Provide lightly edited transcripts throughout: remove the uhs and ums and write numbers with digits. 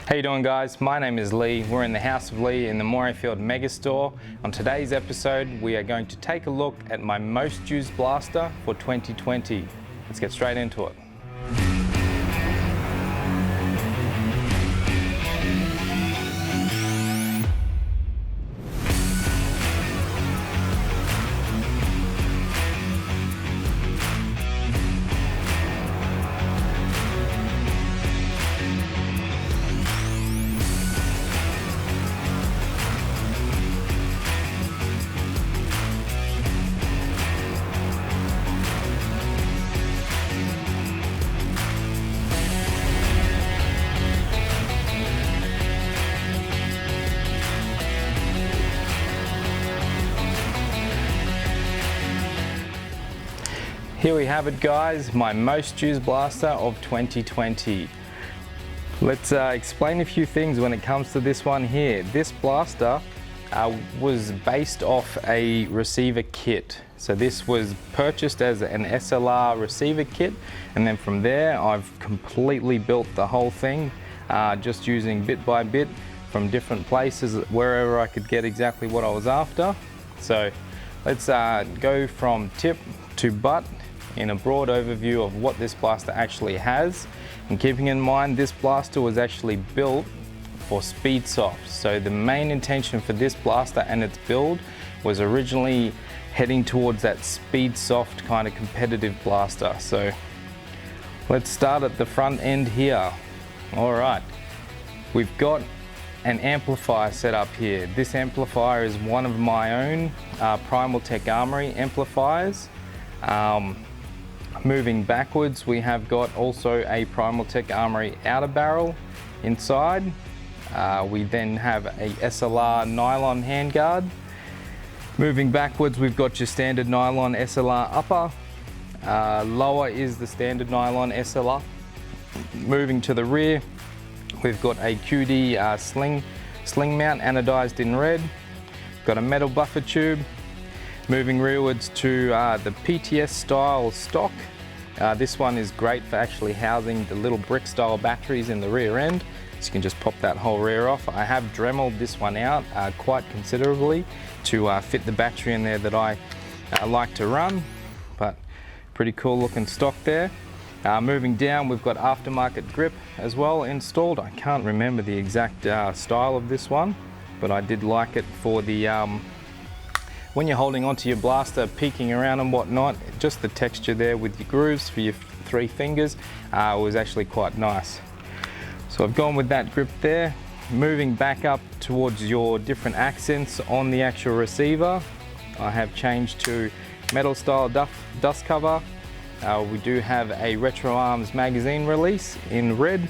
How you doing, guys? My name is Lee. We're in the House of Lee in the Morayfield Megastore. On today's episode, we are going to take a look at my most used blaster for 2020. Let's get straight into it. Here we have it, guys, my most used blaster of 2020. Let's explain a few things when it comes to this one here. This blaster was based off a receiver kit. So this was purchased as an SLR receiver kit, and then from there I've completely built the whole thing just using bit by bit from different places wherever I could get exactly what I was after. So let's go from tip to butt in a broad overview of what this blaster actually has. And keeping in mind, this blaster was actually built for Speedsoft. So the main intention for this blaster and its build was originally heading towards that Speedsoft kind of competitive blaster. So let's start at the front end here. All right, we've got an amplifier set up here. This amplifier is one of my own Primal Tech Armory amplifiers. Moving backwards, we have got also a Primal Tech Armory outer barrel inside. We then have a SLR nylon handguard. Moving backwards, we've got your standard nylon SLR upper. Lower is the standard nylon SLR. Moving to the rear, we've got a QD sling mount anodized in red. Got a metal buffer tube. Moving rearwards to the PTS style stock. This one is great for actually housing the little brick style batteries in the rear end. So you can just pop that whole rear off. I have Dremeled this one out quite considerably to fit the battery in there that I like to run, but pretty cool looking stock there. Moving down, we've got aftermarket grip as well installed. I can't remember the exact style of this one, but I did like it for the when you're holding onto your blaster, peeking around and whatnot, just the texture there with your grooves for your 3 fingers was actually quite nice. So I've gone with that grip there. Moving back up towards your different accents on the actual receiver, I have changed to metal style dust cover. We do have a Retro Arms magazine release in red,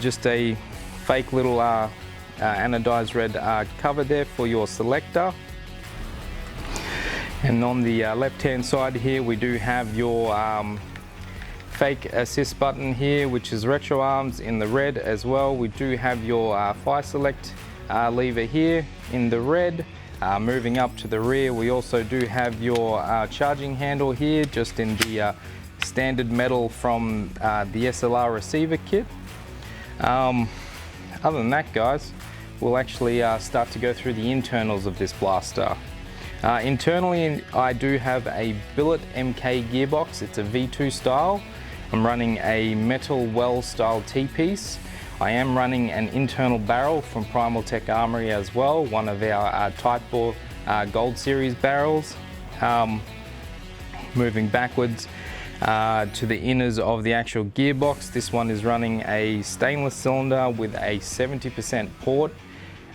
just a fake little anodized red cover there for your selector. And on the left-hand side here, we do have your fake assist button here, which is Retro Arms in the red as well. We do have your fire select lever here in the red. Moving up to the rear, we also do have your charging handle here, just in the standard metal from the SLR receiver kit. Other than that, guys, we'll actually start to go through the internals of this blaster. Internally, I do have a Billet MK gearbox. It's a V2 style. I'm running a metal well style T-piece. I am running an internal barrel from Primal Tech Armory as well, one of our Type Bore Gold Series barrels. Moving backwards to the inners of the actual gearbox, this one is running a stainless cylinder with a 70% port,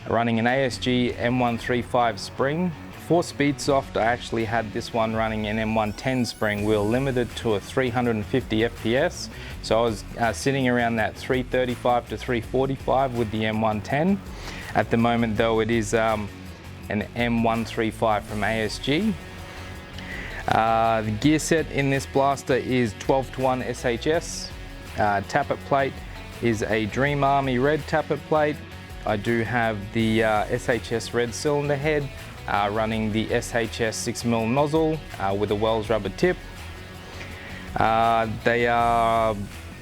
running an ASG M135 spring. For Speedsoft, I actually had this one running an M110 spring. We were limited to a 350 FPS, so I was sitting around that 335 to 345 with the M110. At the moment though, it is an M135 from ASG. The gear set in this blaster is 12:1 SHS. Tappet plate is a Dream Army red tappet plate. I do have the SHS red cylinder head, running the SHS 6mm nozzle with a Wells rubber tip. They are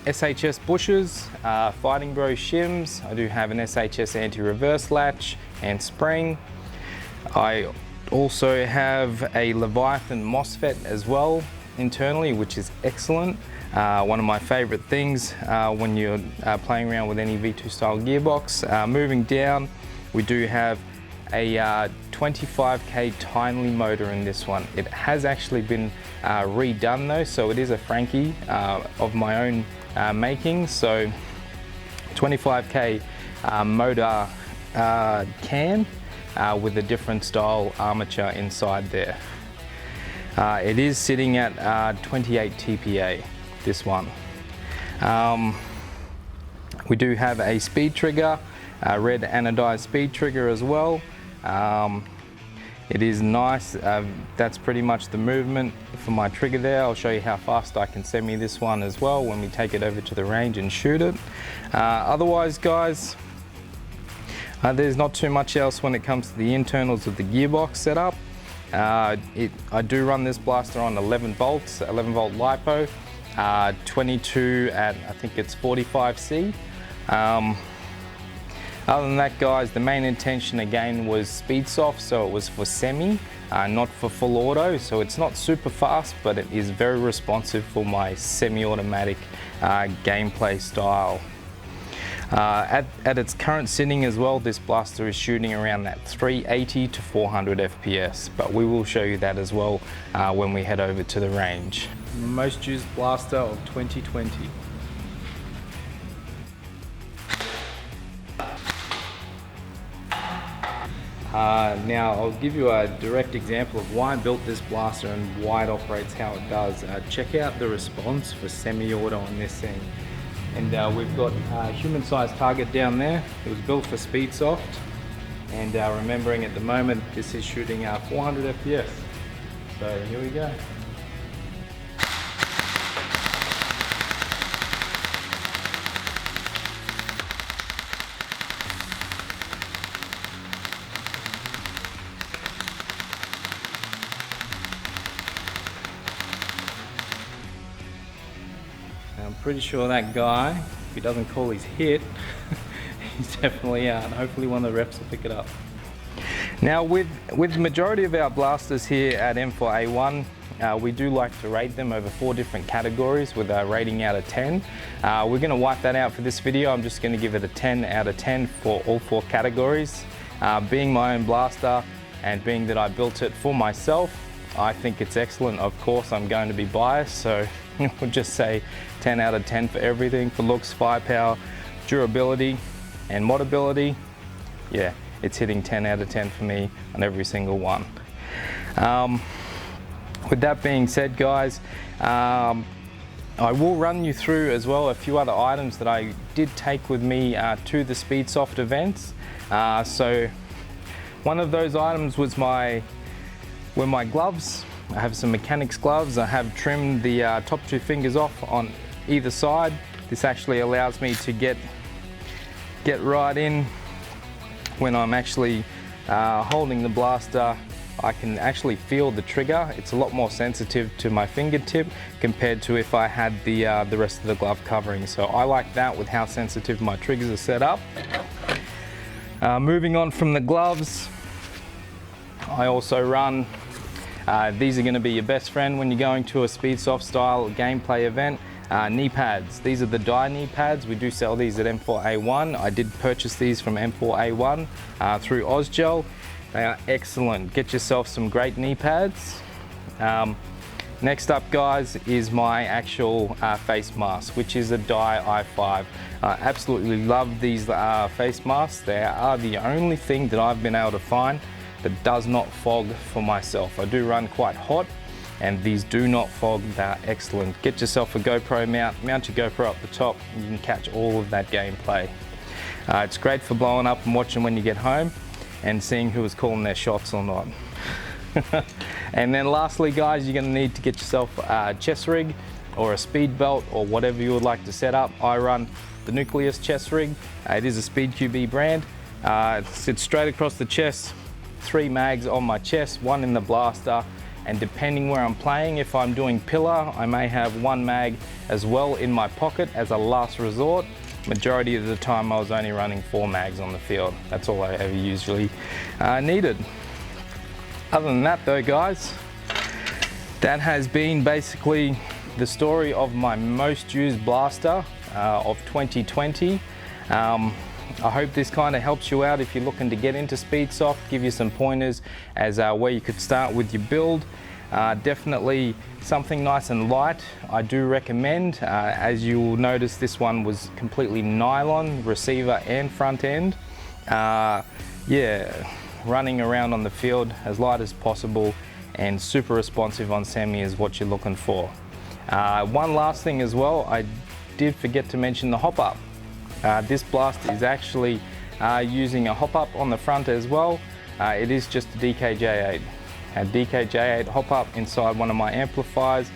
SHS bushers, Fighting Bro shims. I do have an SHS anti-reverse latch and spring. I also have a Leviathan MOSFET as well internally, which is excellent. One of my favorite things when you're playing around with any V2 style gearbox. Moving down, we do have a 25k Tiny motor in this one. It has actually been redone though, so it is a Frankie of my own making. So 25k motor can with a different style armature inside there. It is sitting at 28 TPA, this one. We do have a speed trigger, a red anodized speed trigger as well. It is nice. That's pretty much the movement for my trigger there. I'll show you how fast I can semi this one as well when we take it over to the range and shoot it. Otherwise guys, there's not too much else when it comes to the internals of the gearbox setup. I do run this blaster on 11 volts, 11 volt LiPo, 22 at I think it's 45C. Other than that guys, the main intention again was Speedsoft, so it was for semi, not for full auto, so it's not super fast, but it is very responsive for my semi-automatic gameplay style. At its current sitting as well, this blaster is shooting around that 380 to 400 FPS, but we will show you that as well when we head over to the range. Most used blaster of 2020. Now I'll give you a direct example of why I built this blaster and why it operates how it does. Check out the response for semi-auto on this thing. And we've got a human-sized target down there. It was built for Speedsoft, and remembering at the moment this is shooting 400 FPS. So here we go. I'm pretty sure that guy, if he doesn't call his hit, he's definitely out, and hopefully one of the reps will pick it up. Now with the majority of our blasters here at M4A1, we do like to rate them over 4 different categories with a rating out of 10. We're going to wipe that out for this video. I'm just going to give it a 10 out of 10 for all 4 categories. Being my own blaster and being that I built it for myself, I think it's excellent. Of course, I'm going to be biased, so we'll just say 10 out of 10 for everything. For looks, firepower, durability, and modability, yeah, it's hitting 10 out of 10 for me on every single one. With that being said, guys, I will run you through as well a few other items that I did take with me to the Speedsoft events. So one of those items was my gloves. I have some mechanics gloves. I have trimmed the top 2 fingers off on either side. This actually allows me to get right in when I'm actually holding the blaster. I can actually feel the trigger. It's a lot more sensitive to my fingertip compared to if I had the rest of the glove covering. So I like that with how sensitive my triggers are set up. Moving on from the gloves, I also run, these are going to be your best friend when you're going to a Speedsoft style gameplay event, knee pads. These are the Dye knee pads. We do sell these at M4A1. I did purchase these from M4A1 through Ozgel. They are excellent. Get yourself some great knee pads. Next up, guys, is my actual face mask, which is a Dye i5. I absolutely love these face masks. They are the only thing that I've been able to find that does not fog for myself. I do run quite hot, and these do not fog. They're excellent. Get yourself a GoPro mount your GoPro up the top, and you can catch all of that gameplay. It's great for blowing up and watching when you get home and seeing who is calling their shots or not. And then lastly, guys, you're going to need to get yourself a chest rig or a speed belt or whatever you would like to set up. I run the Nucleus chest rig. It is a Speed QB brand. It sits straight across the chest, 3 mags on my chest, 1 in the blaster, and depending where I'm playing, if I'm doing pillar, I may have one mag as well in my pocket as a last resort. Majority of the time I was only running 4 mags on the field. That's all I ever usually needed. Other than that though guys, that has been basically the story of my most used blaster of 2020. I hope this kind of helps you out if you're looking to get into Speedsoft, give you some pointers as where you could start with your build. Definitely something nice and light, I do recommend. As you will notice, this one was completely nylon, receiver and front end. Yeah, running around on the field as light as possible and super responsive on semi is what you're looking for. One last thing as well, I did forget to mention the hop-up. This blaster is actually using a hop-up on the front as well. It is just a DKJ8. A DKJ8 hop-up inside one of my amplifiers.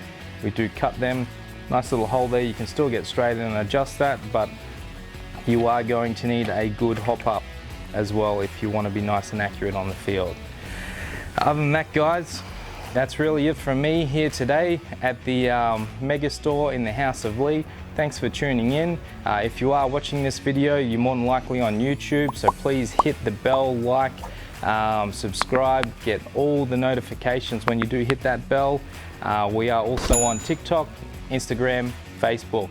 We do cut them. Nice little hole there, you can still get straight in and adjust that, but you are going to need a good hop-up as well if you want to be nice and accurate on the field. Other than that guys, that's really it from me here today at the Mega Store in the House of Lee. Thanks for tuning in. If you are watching this video, you're more than likely on YouTube, so please hit the bell, like, subscribe, get all the notifications when you do hit that bell. We are also on TikTok, Instagram, Facebook.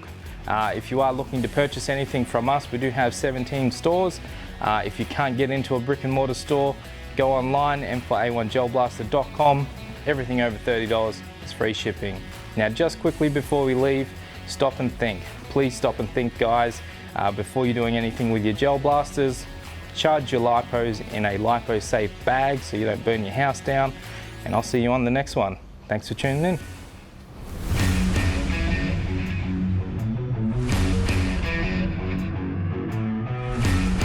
If you are looking to purchase anything from us, we do have 17 stores. If you can't get into a brick and mortar store, go online, m4a1gelblaster.com. Everything over $30 is free shipping. Now just quickly before we leave, stop and think. Please stop and think guys, before you're doing anything with your gel blasters. Charge your lipos in a lipo safe bag so you don't burn your house down, and I'll see you on the next one. Thanks for tuning in.